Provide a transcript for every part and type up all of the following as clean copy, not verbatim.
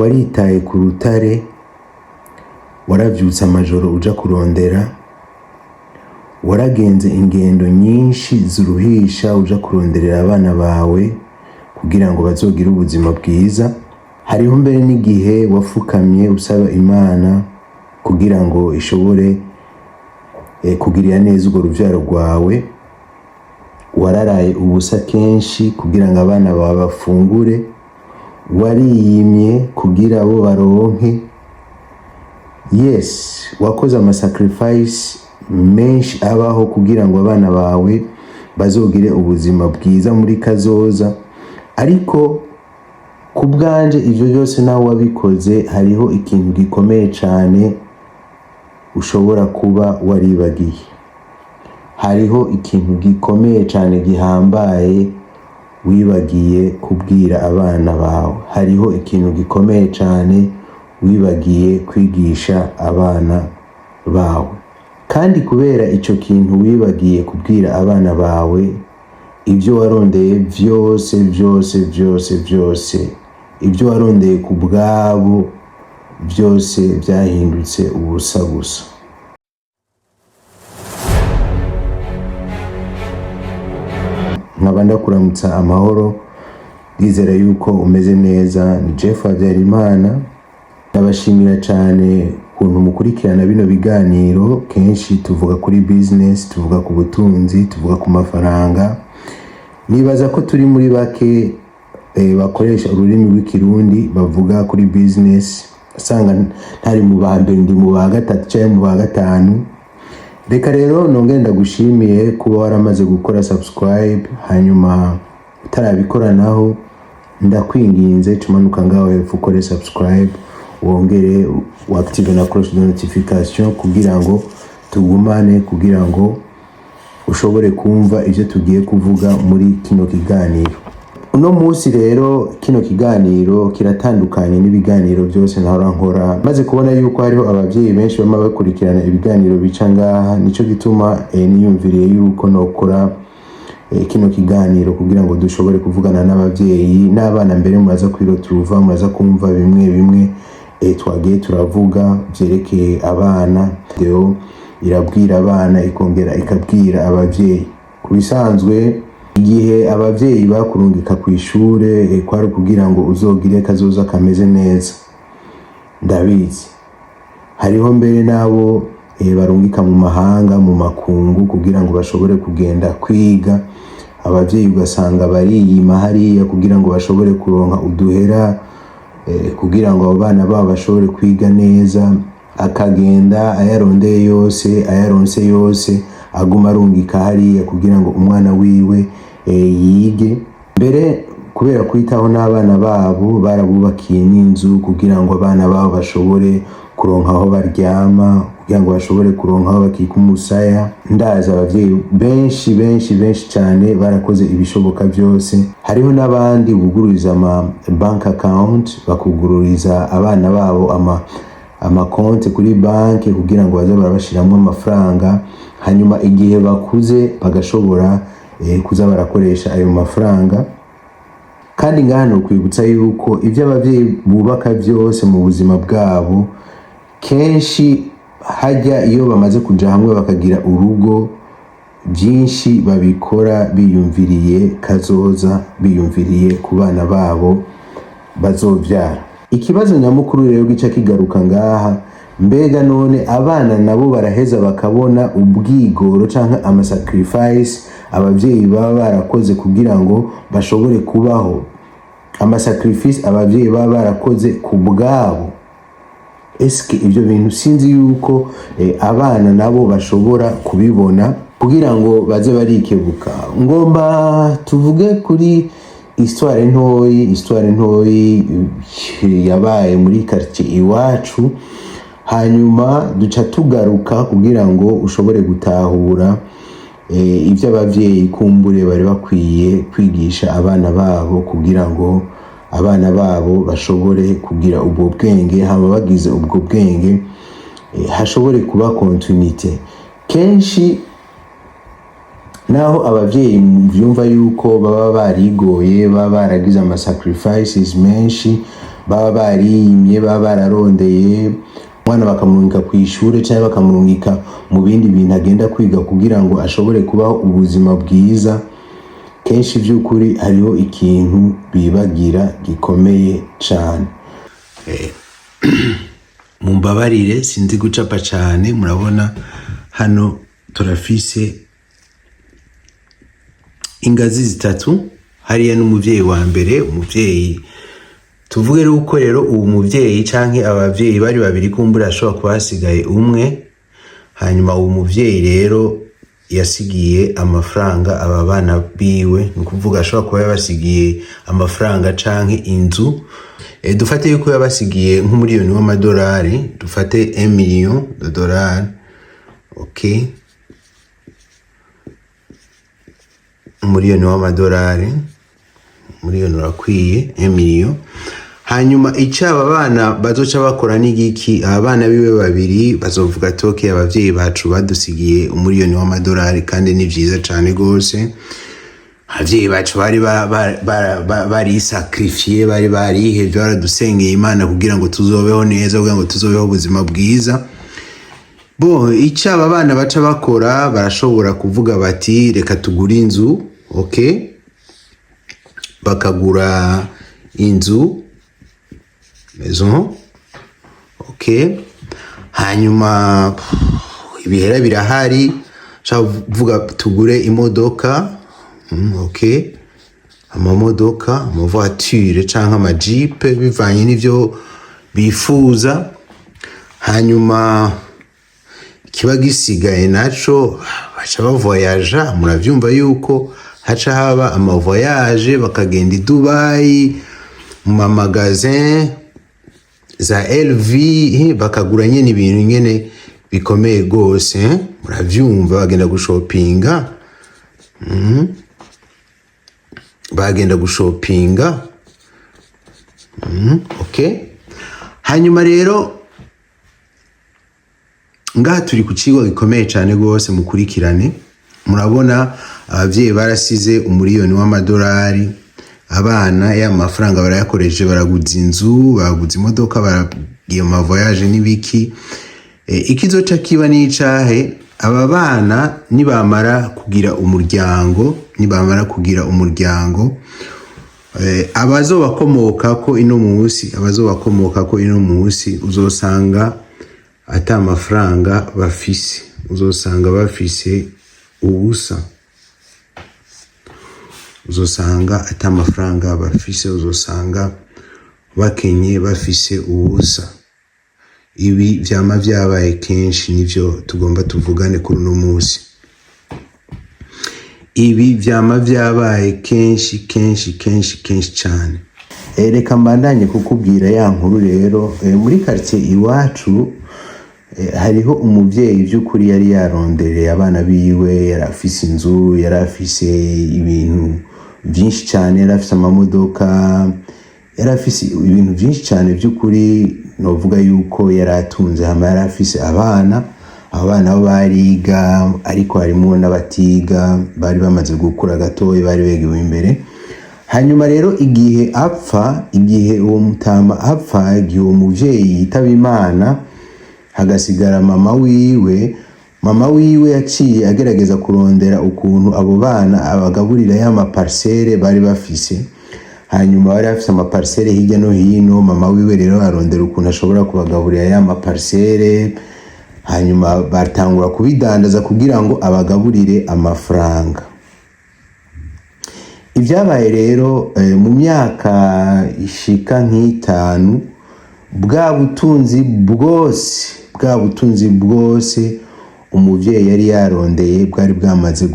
waritaye ku rutare, waravyutse amajoro uja kurondera, waragenze ingendo nyinshi ziruhisha uja kuronderera abana bawe kugira ngo bazogire ubuzima bwiza. Hariho mbere n'igihe wafukamye usaba Imana kugira ngo ishobore kugirira neza urwo ruvyaro rwawe. Wararaye ubusa kenshi kugira ngo abana bawe bafungure, wariyimye kugira abo baronke. Yes, wakoze amasacrifice menshi abaho kugira ngo abana bawe bazogire ubuzima bwiza muri kazoza. Ariko ku bwanje ivyo byose nawe wabikoze, hariho ikintu gikomeye cyane ushobora kuba waribagiye. Hariho ikintu gikomeye cyane gihambaye wibagiye kubwira abana bawe. Hariho ikintu gikomeye cyane wibagiye kwigisha abana bawe. Kandi kubera ico kintu wibagiye kubwira abana bawe, ibyo warondeye byose ibyo warondeye ku bwabo byose byahindutse ubusa gusa. Nkaba ndakuramutsa amahoro, ndizera yuko umeze neza. Ni Jeff Habyarimana. Ndabashimira cyane ukuntu mukurikirana bino biganiro. Kenshi tuvuga kuri business, tuvuga ku butunzi, tuvuga ku mafaranga. Nibaza ko turi muri bake bakoresha ururimi rw'ikirundi bavuga kuri business. Asanga ntari mu bambere, ndi mu ba gatatu cyangwa mu ba gatanu. Reka rero nongere ndagushimiye kuba waramaze gukora subscribe, hanyuma utarabikora naho ndakwinginze cumanuka ngaho hepfo ukore subscribe, wongere uactive na cloche de notification kugira ngo tugumane, kugira ngo ushobore kumva ivyo tugiye kuvuga muri kino kiganiro. Uno munsi rero kino kiganiro kiratandukanye n'ibiganiro byose nahora nkora. Maze kubona yuko hariho abavyeyi benshi bama bakurikirana ibiganiro bica ngaha, nico gituma niyumviriye yuko nokora kino kiganiro kugira ngo dushobore kuvugana n'abavyeyi n'abana. Mbere muraza kwiroturuva, muraza kumva bimwe twagiye turavuga vyerekeye abana. Video irabwira abana ikongera ikabwira abavyeyi. Kubisanzwe igihe abavyeyi bakurungika ku ishure kwari kugira ngo uzogire kazoza kameze neza. Ndabizi hariho mbere nabo barungika mu mahanga, mu makungu kugira ngo bashobore kugenda kwiga. Abavyeyi ugasanga bariyima hariya kugira ngo bashobore kuronka uduhera kugira ngo abana babo bashobore kwiga neza. Akagenda ayarondeye yose, ayaronse yose, aguma arungika hariya kugira ngo umwana wiwe yige. Mbere kubera kwitaho n'abana babo, barabubakiye n'inzu kugira ngo abana babo bashobore kuronka aho baryama, kugira ngo bashobore kuronka aho bakika umusaya. Ndaza abavyeyi benshi cyane barakoze ibishoboka byose. Hariho n'abandi bugururiza bank account, bakugururiza abana babo amakonte kuri banki kugira ngo baze barabashiramo amafaranga, hanyuma igihe bakuze bagashobora kuza barakoresha ayo mafaranga. Kandi ngano kwibutsa yuko ivyo abavyeyi bubaka byose mu buzima bwabo, kenshi hajya iyo bamaze kuja hamwe bakagira urugo, byinshi babikora biyumviriye kazoza, biyumviriye ku bana babo bazovyara. Ikibazo nyamukuru rero gica kigaruka ngaha, mbega none abana nabo baraheza bakabona ubwigoro canke amasacrifice abavyeyi baba barakoze kugira ngo bashobore kubaho, amasacrifice abavyeyi baba barakoze ku bwabo. Eske ivyo bintu sinzi yuko abana nabo bashobora kubibona kugira ngo baze barikebuka. Ngomba tuvuge kuri histoire ntoyi yabaye muri quartier iwacu, hanyuma duca tugaruka kugira ngo ushobore gutahura ivyo abavyeyi kumbure bari bakwiye kwigisha abana babo kugira ngo abana babo bashobore kugira ubwo bwenge. Haba bagize ubwo bwenge hashobore kuba continuité. Kenshi naho abavyeyi byumva yuko baba barigoye, baba baragize ama sacrifices menshi, baba barimye baba bararondeye umwana bakamurungika ku ishure cyangwa bakamurungika mu bindi bintu agenda kwiga kugira ngo ashobore kubaho ubuzima bwiza. Kenshi by'ukuri hariho ikintu bibagira gikomeye cyane. Mumbabarire sinzi gucapa cyane, murabona hano turafise ingazi zitatu, hariya n'umuvyeyi wa mbere. Umuvyeyi tuvuge uko rero uwo muvyeyi canke abavyeyi bari babiri kumbura ashobora kuba hasigaye umwe, hanyuma uwo muvyeyi rero yasigiye amafaranga aba bana biwe, ni kuvuga ashobora kuba yabasigiye amafaranga canke inzu. Dufate yuko yabasigiye nk'umuriyoni w'amadolari, dufate 1 million de dollars. Okay, umuriyoni w'amadolari, umuriyoni urakwiye 1 million. Hanyuma icaba abana bazoca bakora n'igiki? Abana biwe babiri bazovuga ati okay, abavyeyi bacu badusigiye umuriyoni w'amadolari kandi ni vyiza cane gose. Abavyeyi bacu bari sacrifié, bari barihevye, baradusengeye Imana kugira ngo tuzobeho neza, kugira ngo tuzobeho ubuzima bwiza. Icaba abana baca bakora, barashobora kuvuga bati reka tugure inzu. Okay, bakagura inzu, maison. Okay, hanyuma ibihera birahari, shavuga tugure imodoka. Okay, amamodoka, amavoiture canke amajeep bivanye n'ivyo bifuza. Hanyuma kiba gisigaye naco baca bavoyaja. Muravyumva yuko haca haba amavoyage, bakagenda i Dubai mu mamagazin za LV, bakagura nyene ibintu nyene bikomeye gose. Muravyumva, bagenda gushopinga. Bagenda gushopinga. Okay, hanyuma rero ngaha turi ku kigo gikomeye cyane gose, mukurikirane. Murabona abavyeyi barasize umuriyoni w'amadolari, abana ya mafaranga barayakoresheje, baraguza inzu, baraguza imodoka, baragiye mu voyage n'ibiki. Ikizoca kiba n'icahe? Aba bana nibamara kugira umuryango, abazobakomokako ino munsi uzosanga ata amafaranga bafise, uzosanga bafise ubusa, uzosanga ata amafaranga bafise, uzosanga bakenye bafise ubusa. Ibi vyama vyabaye kenshi, nivyo tugomba tuvugane kuri uno munsi. Ibi vyama vyabaye kenshi cyane. Reka mbandanye kukubwira ya nkuru rero. Muri quartier iwacu hariho umuvyeyi vy'ukuri yari yarondereye abana biwe, yarafise inzu, yarafise ibintu vyinshi cyane, yarafise amamodoka, yarafise ibintu vyinshi cyane vy'ukuri. Novuga yuko yaratunze, hama yarafise abana bo bariga, ariko harimo n'abatiga, bari bamaze gukura gatoya, bari begewe imbere. Hanyuma rero igihe uwo mutama apfa, igihe uwo muvyeyi yitaba Imana, hagasigara mama wiwe yaciye agerageza kurondera ukuntu abo bana abagaburira ya maparcelle bari bafise. Hanyuma bari bafise amaparcelle hirya no hino. Mama wiwe rero arondera ukuntu ashobora kubagaburira ya maparcelle, hanyuma batangura kubidandaza kugira ngo abagaburire amafaranga. Ibyabaye rero mu myaka ishika nk'itanu, bwa butunzi bwose umuvyeyi yari yarondeye bwari bwamaze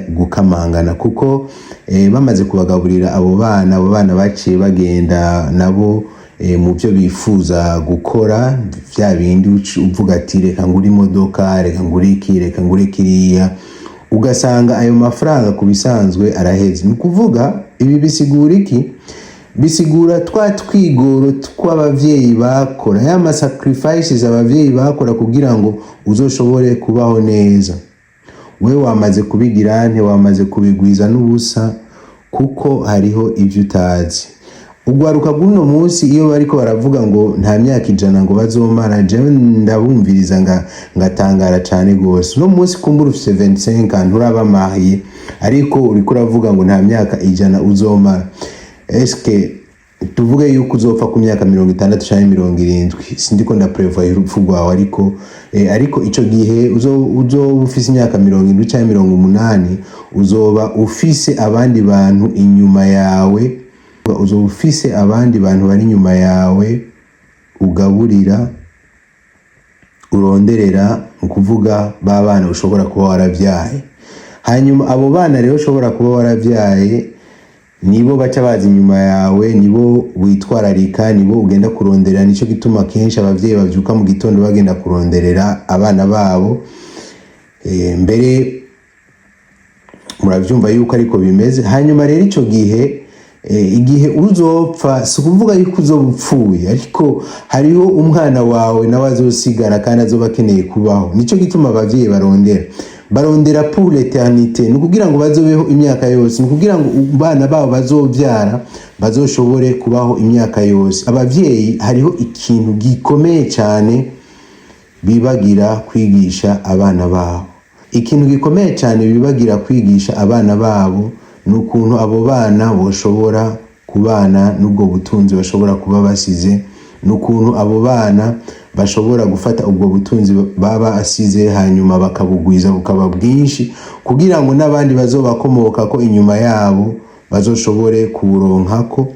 gukamangana, kuko bamaze kubagaburira abo bana baciye bagenda nabo mu byo bifuza gukora, vya bindi uvuga ati reka ngure imodoka, reka ngure iki, reka ngure kiriya, ugasanga ayo mafaranga kubisanzwe araheze. Ni kuvuga ibi bisigura iki? Bisigura twa twigoro tw'abavyeyi bakora, ya ma sacrifices abavyeyi bakora kugira ngo uzoshobore kubaho neza. We wamaze kubigira wamaze kubigwiza n'ubusa, kuko hariho ivyo utazi. ugwaruka guno munsi iyo bariko baravuga ngo nta myaka ijana ngo bazomara, jewe ndabumviriza ngatangara cyane gose. No munsi kumbura ufite 25 nturabamahiye, ariko uriko uravuga ngo nta myaka ijana uzomara. Eske tuvuge yuko uzopfa ku myaka 60 cyangwa 70, sindiko ndaprevoye urupfu rwawe, ariko ico gihe uzo ufise imyaka 70 cyangwa 80, uzoba ufise abandi bantu inyuma yawe, uzoba ufise abandi bantu bari inyuma yawe ugaburira, uronderera, ukuvuga ba bana ushobora kuba waravyaye. Hanyuma abo bana rero ushobora kuba waravyaye nibo baca bazi inyuma yawe, nibo witwararika, nibo ugenda kuronderera. Nico gituma kenshi abavyeyi bavyuka mu gitondo bagenda kuronderera abana babo. Mbere muravyumva yuko ariko bimeze. Hanyuma rero ico gihe igihe uzopfa, si kuvuga yuko uzopfuye, ariko hariho umwana wawe nawe azosigara kandi azoba akeneye kubaho. Nico gituma abavyeyi barondera pour l'éternité, nukugira ngo bazobeho imyaka yose, nukugira ngo bana babo bazovyara bazoshobore kubaho imyaka yose. Abavyeyi hariho ikintu gikomeye cyane bibagira kwigisha abana babo. Ikintu gikomeye cyane bibagira kwigisha abana babo nukuntu abo bana boshobora kubana n'ubwo butunzi bashobora kuba basize, nukuntu abo bana bashobora gufata ubwo butunzi baba asize hanyuma bakabugwiza bukaba bwinshi, kugira ngo n'abandi bazobakomoka ko inyuma yabo bazoshobore kuburonkako.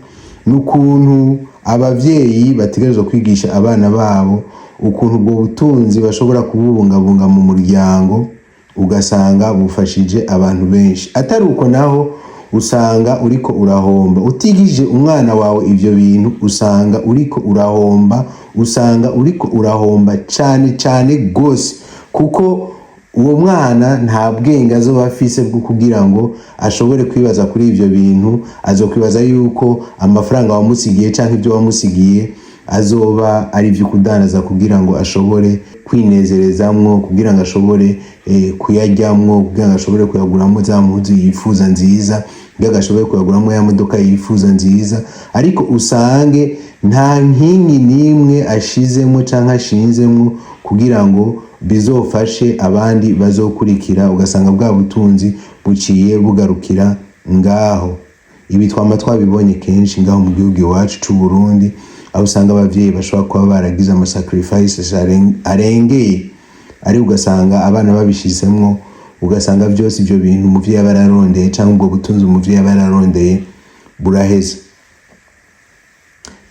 Nukuntu abavyeyi bategerezwa kwigisha abana babo ukuntu ubwo butunzi bashobora kububungabunga mu muryango, ugasanga bufashije abantu benshi. Atari uko naho usanga uriko urahomba. Utigije umwana wawe ivyo bintu usanga uriko urahomba cyane gose, kuko uwo mwana nta bwenge azoba afise bwo kugira ngo ashobore kwibaza kuri ivyo bintu. Azokwibaza yuko amafaranga wamusigiye canke ibyo wamusigiye azoba ari byo kudandaza kugira ngo ashobore kwinezerezamwo, kugira ngo ashobore kuyajyamwo, kugira ngo ashobore kuyaguramo za mpuzu yifuza nziza, kugira ngo ashobore kuyaguramo ya modoka yifuza nziza. Ariko usange nta nkingi nimwe ashizemo canke ashinzemo kugira ngo bizofashe abandi bazokurikira, ugasanga bwa butunzi buciye bugarukira ngaho. Ibi twabibonye kenshi ngaho mu gihugu iwacu c'u Burundi, aho usanga abavyeyi bashobora kuba baragize amasacrifices arengeye, ari ugasanga abana babishizemwo, ugasanga byose ibyo bintu umuvyeyi aba yararondeye cyangwa ubwo butunzi umuvyeyi aba yararondeye buraheze.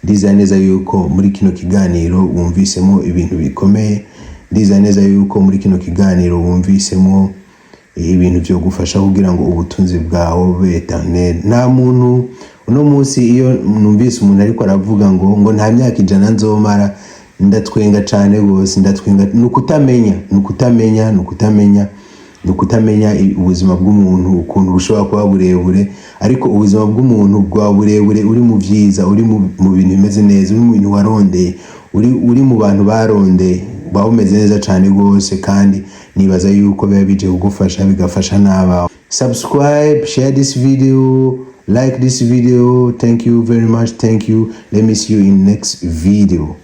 Ndiza neza yuko muri kino kiganiro wumvisemo ibintu bikomeye, ndiza neza yuko muri kino kiganiro wumvisemo ibintu byo gufasha kugira ngo ubutunzi bwawe bube eternel. Nta muntu uno munsi iyo numvise umuntu ariko aravuga ngo nta myaka ijana nzomara, ndatwenga cyane gose, ndatwenga. Nukutamenya ubuzima bw'umuntu ukuntu bushobora kuba burebure, ariko ubuzima bw'umuntu bwa burebure uri mu vyiza, uri mu bintu bimeze neza, uri mu bintu warondeye, uri mu bantu barondeye, ba umeze neza cyane gose. Kandi nibaza yuko biba bije kugufasha, bigafasha n'abawe. Subscribe, share this video, like this video. Thank you very much. Thank you. Let me see you in next video.